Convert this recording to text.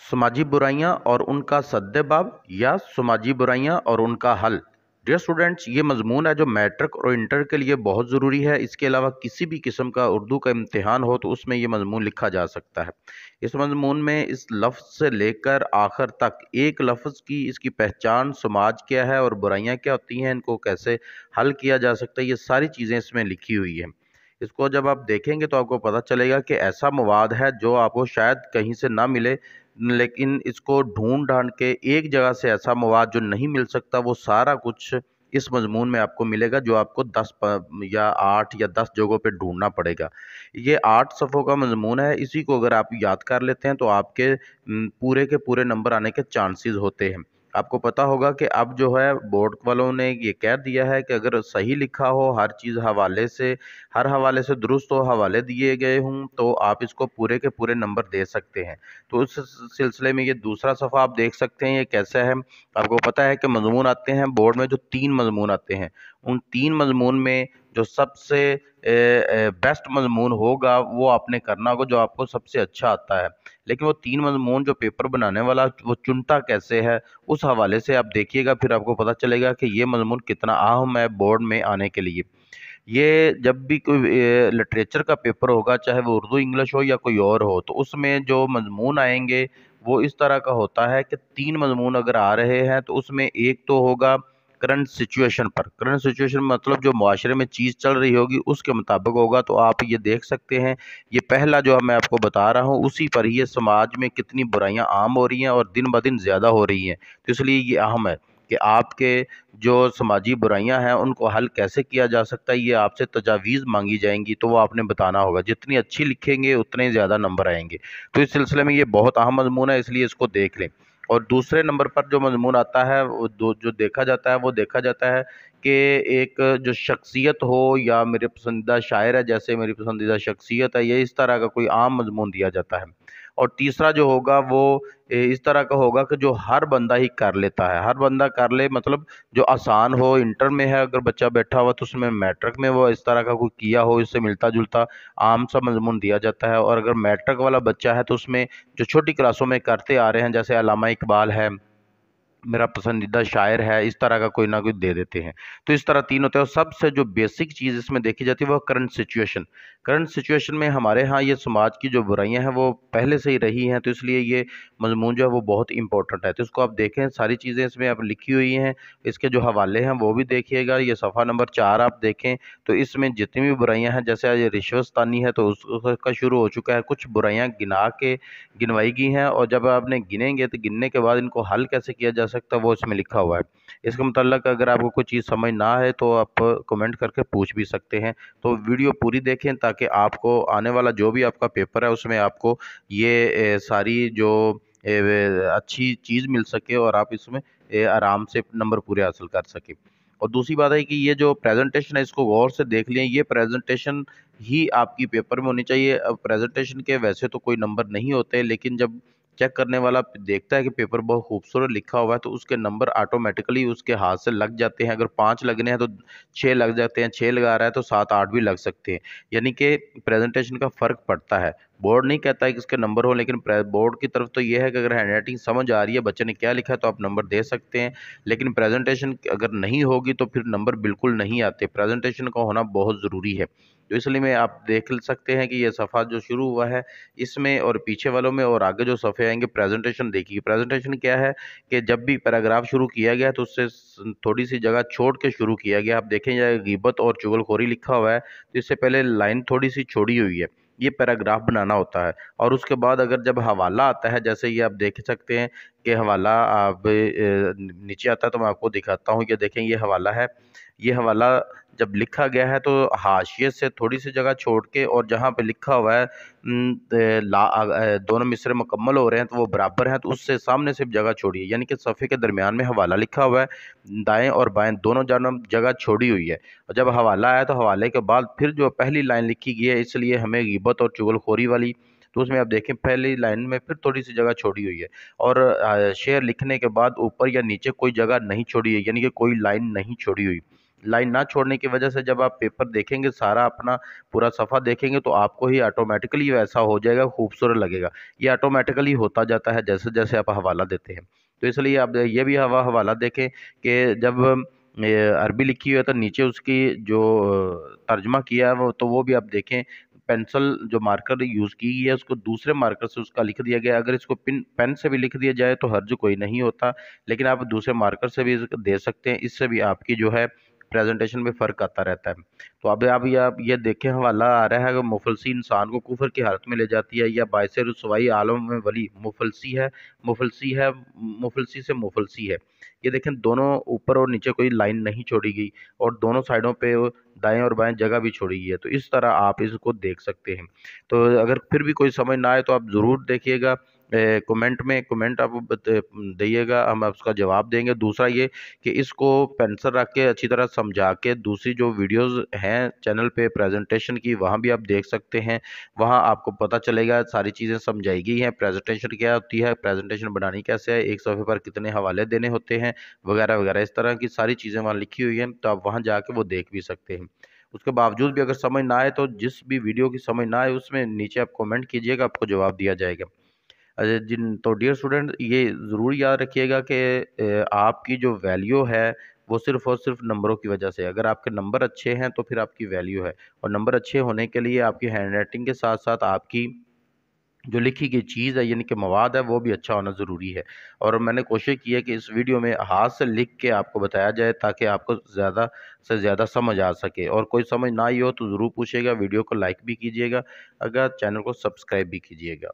समाजी बुराइयां और उनका सद्देबाब या समाजी बुराइयां और उनका हल। डियर स्टूडेंट्स, ये मजमून है जो मैट्रिक और इंटर के लिए बहुत ज़रूरी है। इसके अलावा किसी भी किस्म का उर्दू का इम्तिहान हो तो उसमें ये मजमून लिखा जा सकता है। इस मजमून में इस लफ्ज़ से लेकर आखिर तक एक लफ्ज़ की इसकी पहचान, समाज क्या है और बुराइयां क्या होती हैं, इनको कैसे हल किया जा सकता है, ये सारी चीज़ें इसमें लिखी हुई हैं। इसको जब आप देखेंगे तो आपको पता चलेगा कि ऐसा मवाद है जो आपको शायद कहीं से ना मिले, लेकिन इसको ढूंढ ढांड के एक जगह से ऐसा मवाद जो नहीं मिल सकता वो सारा कुछ इस मजमून में आपको मिलेगा, जो आपको 10 या 8 या 10 जगहों पे ढूंढना पड़ेगा। ये 8 सफ़ों का मजमून है। इसी को अगर आप याद कर लेते हैं तो आपके पूरे के पूरे नंबर आने के चांसेस होते हैं। आपको पता होगा कि अब जो है बोर्ड वालों ने ये कह दिया है कि अगर सही लिखा हो, हर चीज़ हर हवाले से दुरुस्त हो, हवाले दिए गए हों, तो आप इसको पूरे के पूरे नंबर दे सकते हैं। तो उस सिलसिले में ये दूसरा सफ़ा आप देख सकते हैं, ये कैसा है। आपको पता है कि मजमून आते हैं बोर्ड में, जो 3 मजमून आते हैं, उन 3 मजमून में जो सबसे बेस्ट मजमून होगा वो आपने करना होगा, जो आपको सबसे अच्छा आता है। लेकिन वो 3 मजमून जो पेपर बनाने वाला वो चुनता कैसे है, उस हवाले से आप देखिएगा, फिर आपको पता चलेगा कि ये मजमून कितना अहम है बोर्ड में आने के लिए। ये जब भी कोई लिटरेचर का पेपर होगा, चाहे वो उर्दू इंग्लिश हो या कोई और हो, तो उसमें जो मजमून आएंगे वो इस तरह का होता है कि 3 मजमून अगर आ रहे हैं तो उसमें एक तो होगा करंट सिचुएशन पर। करंट सिचुएशन मतलब जो मुआशरे में चीज़ चल रही होगी उसके मुताबिक होगा। तो आप ये देख सकते हैं, ये पहला जो मैं आपको बता रहा हूँ उसी पर ही, ये समाज में कितनी बुराइयां आम हो रही हैं और दिन ब दिन ज़्यादा हो रही हैं। तो इसलिए ये अहम है कि आपके जो समाजी बुराइयां हैं उनको हल कैसे किया जा सकता है, ये आपसे तजावीज़ मांगी जाएंगी, तो वो आपने बताना होगा। जितनी अच्छी लिखेंगे उतने ही ज़्यादा नंबर आएंगे। तो इस सिलसिले में ये बहुत अहम मजमून है, इसलिए इसको देख लें। और दूसरे नंबर पर जो मजमून आता है वो जो देखा जाता है, वो देखा जाता है कि एक जो शख्सियत हो, या मेरे पसंदीदा शायर है जैसे मेरी पसंदीदा शख्सियत है, ये इस तरह का कोई आम मजमून दिया जाता है। और तीसरा जो होगा वो इस तरह का होगा कि जो हर बंदा ही कर लेता है। हर बंदा कर ले मतलब जो आसान हो। इंटर में है अगर बच्चा बैठा हुआ तो उसमें मैट्रिक में वो इस तरह का कोई किया हो, इससे मिलता जुलता आम सा मजमून दिया जाता है। और अगर मैट्रिक वाला बच्चा है तो उसमें जो छोटी क्लासों में करते आ रहे हैं, जैसे अल्लामा इकबाल है, मेरा पसंदीदा शायर है, इस तरह का कोई ना कोई दे देते हैं। तो इस तरह 3 होते हैं। और सबसे जो बेसिक चीज़ इसमें देखी जाती है वो करंट सिचुएशन। करंट सिचुएशन में हमारे यहाँ ये समाज की जो बुराइयां हैं वो पहले से ही रही हैं, तो इसलिए ये मजमून जो है वो बहुत इंपॉर्टेंट है। तो इसको आप देखें, सारी चीज़ें इसमें आप लिखी हुई हैं। इसके जो हवाले हैं वो भी देखिएगा। ये सफ़ा नंबर 4 आप देखें तो इसमें जितनी भी बुराइयां हैं, जैसे आज ये रिश्वततानी है तो उसका शुरू हो चुका है। कुछ बुराइयां गिनवाई गई हैं, और जब आपने गिनेंगे तो गिनने के बाद इनको हल कैसे किया जा सकता है वो इसमें लिखा हुआ है। इसके मतलब अगर आपको कोई चीज़ समझ ना आए तो आप कमेंट करके पूछ भी सकते हैं। तो वीडियो पूरी देखें ताकि आपको आने वाला जो भी आपका पेपर है उसमें आपको ये सारी जो अच्छी चीज़ मिल सके और आप इसमें आराम से नंबर पूरे हासिल कर सकें। और दूसरी बात है कि ये जो प्रेजेंटेशन है इसको गौर से देख लें। ये प्रेजेंटेशन ही आपकी पेपर में होनी चाहिए। अब प्रेजेंटेशन के वैसे तो कोई नंबर नहीं होते, लेकिन जब चेक करने वाला देखता है कि पेपर बहुत खूबसूरत लिखा हुआ है तो उसके नंबर ऑटोमेटिकली उसके हाथ से लग जाते हैं। अगर 5 लगने हैं तो 6 लग जाते हैं, 6 लगा रहा है तो 7 8 भी लग सकते हैं। यानी कि प्रेजेंटेशन का फ़र्क पड़ता है। बोर्ड नहीं कहता है कि इसके नंबर हो, लेकिन बोर्ड की तरफ तो ये है कि अगर हैंड राइटिंग समझ आ रही है, बच्चे ने क्या लिखा है, तो आप नंबर दे सकते हैं। लेकिन प्रेजेंटेशन अगर नहीं होगी तो फिर नंबर बिल्कुल नहीं आते। प्रेजेंटेशन का होना बहुत ज़रूरी है। तो इसलिए में आप देख सकते हैं कि ये सफ़ा जो शुरू हुआ है इसमें और पीछे वालों में और आगे जो सफ़े आएंगे, प्रेजेंटेशन देखिए। प्रेजेंटेशन क्या है कि जब भी पैराग्राफ शुरू किया गया तो उससे थोड़ी सी जगह छोड़ के शुरू किया गया। आप देखें या गिबत और चुगलखोरी लिखा हुआ है तो इससे पहले लाइन थोड़ी सी छोड़ी हुई है। ये पैराग्राफ बनाना होता है। और उसके बाद अगर जब हवाला आता है, जैसे ये आप देख सकते हैं कि हवाला आप नीचे आता है, तो मैं आपको दिखाता हूँ। ये देखें, ये हवाला है। ये हवाला जब लिखा गया है तो हाशिए से थोड़ी सी जगह छोड़ के, और जहाँ पे लिखा हुआ है दोनों मिसरे मुकम्मल हो रहे हैं तो वो बराबर हैं, तो उससे सामने से जगह छोड़िए। यानी कि सफ़े के दरमियान में हवाला लिखा हुआ है, दाएं और बाएं दोनों जानब जगह छोड़ी हुई है। और जब हवाला आया तो हवाले के बाद फिर जो पहली लाइन लिखी गई है, इसलिए हमें गिबत और चुगलखोरी वाली, तो उसमें आप देखें पहली लाइन में फिर थोड़ी सी जगह छोड़ी हुई है। और शेर लिखने के बाद ऊपर या नीचे कोई जगह नहीं छोड़ी है, यानी कि कोई लाइन नहीं छोड़ी हुई। लाइन ना छोड़ने की वजह से जब आप पेपर देखेंगे, सारा अपना पूरा सफ़ा देखेंगे, तो आपको ही ऑटोमेटिकली वैसा हो जाएगा, खूबसूरत लगेगा। ये ऑटोमेटिकली होता जाता है जैसे जैसे आप हवाला देते हैं। तो इसलिए आप ये भी हवाला देखें कि जब अरबी लिखी हुई है तो नीचे उसकी जो तर्जमा किया है तो वो भी आप देखें। पेंसिल जो मार्कर यूज़ की गई है उसको दूसरे मार्कर से उसका लिख दिया गया है। अगर इसको पेन से भी लिख दिया जाए तो हर्ज कोई नहीं होता, लेकिन आप दूसरे मार्कर से भी इसको दे सकते हैं। इससे भी आपकी जो है प्रेजेंटेशन में फ़र्क आता रहता है। तो अब आप ये देखें, हवाला आ रहा है, अगर मुफलसी इंसान को कुफर की हालत में ले जाती है, या बायसे रुसवाई आलम में वली मुफलसी है, मुफलसी है, मुफलसी से मुफलसी है। ये देखें, दोनों ऊपर और नीचे कोई लाइन नहीं छोड़ी गई, और दोनों साइडों पे दाएं और बाएं जगह भी छोड़ी गई है। तो इस तरह आप इसको देख सकते हैं। तो अगर फिर भी कोई समझ ना आए तो आप ज़रूर देखिएगा, कमेंट आप दिएगा, हम उसका जवाब देंगे। दूसरा ये कि इसको पेंसिल रख के अच्छी तरह समझा के दूसरी जो वीडियोस हैं चैनल पे प्रेजेंटेशन की, वहाँ भी आप देख सकते हैं। वहाँ आपको पता चलेगा, सारी चीज़ें समझाई गई हैं, प्रेजेंटेशन क्या होती है, प्रेजेंटेशन बनानी कैसे है, एक सफ़े पर कितने हवाले देने होते हैं, वगैरह वगैरह। इस तरह की सारी चीज़ें वहाँ लिखी हुई हैं, तो आप वहाँ जाके वो देख भी सकते हैं। उसके बावजूद भी अगर समझ ना आए, तो जिस भी वीडियो की समझ ना आए उसमें नीचे आप कमेंट कीजिएगा, आपको जवाब दिया जाएगा। तो डियर स्टूडेंट, ये ज़रूर याद रखिएगा कि आपकी जो वैल्यू है वो सिर्फ़ और सिर्फ नंबरों की वजह से है। अगर आपके नंबर अच्छे हैं तो फिर आपकी वैल्यू है, और नंबर अच्छे होने के लिए आपकी हैंड राइटिंग के साथ साथ आपकी जो लिखी गई चीज़ है, यानी कि मवाद है, वो भी अच्छा होना ज़रूरी है। और मैंने कोशिश की है कि इस वीडियो में हाथ से लिख के आपको बताया जाए, ताकि आपको ज़्यादा से ज़्यादा समझ आ सके। और कोई समझ ना आई हो तो ज़रूर पूछिएगा, वीडियो को लाइक भी कीजिएगा, अगर चैनल को सब्सक्राइब भी कीजिएगा।